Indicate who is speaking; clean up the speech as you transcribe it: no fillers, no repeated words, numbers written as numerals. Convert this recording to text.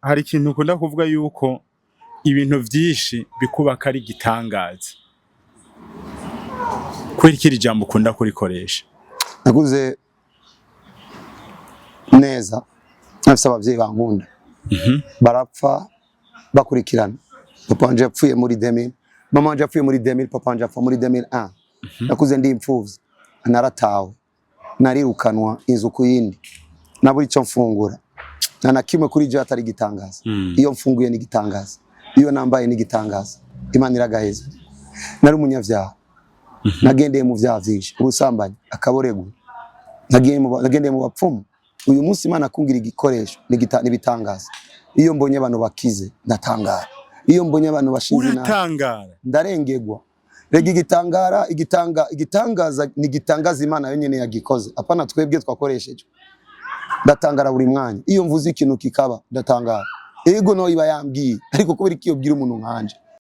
Speaker 1: hari ikintu ukunda kuvuga yuko ibintu vyinshi bikubaka ari igitangaza. Kweri kiri jambo ukunda kurikoresha?
Speaker 2: Nakuze neza, nafise abavyeyi bankunda. Barapfa bakurikirana. Papa wanje yapfuye muri 2000, mama wanje yapfuye muri 2000, papa wanje yapfa muri 2001. Nakuze ndi impfuvyi, naratawe, narirukanwa inzu kuyindi, naburi ico mfungura. Na kimwe kuri je atari gitangaza. Iyo mfunguye ni gitangaza, iyo nambaye ni gitangaza. Imana iragaheza. Nari umunyavyaha, nagendeye mu vyaha vyinshi, ubusambanyi, akaborego, nagendeye mu bapfumu. Uyu munsi Imana kungira igikoresho nibitangaza. Iyo mbonye abantu bakize ndatangara, iyo mbonye abantu bashinze
Speaker 1: uratangara,
Speaker 2: ndarengegwa. Rega igitangaza ni gitangaza Imana yonyene yagikoze, apana twebwe twakoresheje. Ndatangara buri mwanya, iyo mvuze ikintu kikaba ndatangara. Ego no iba yambwiye, ariko kubera iki yobwira umuntu nkanje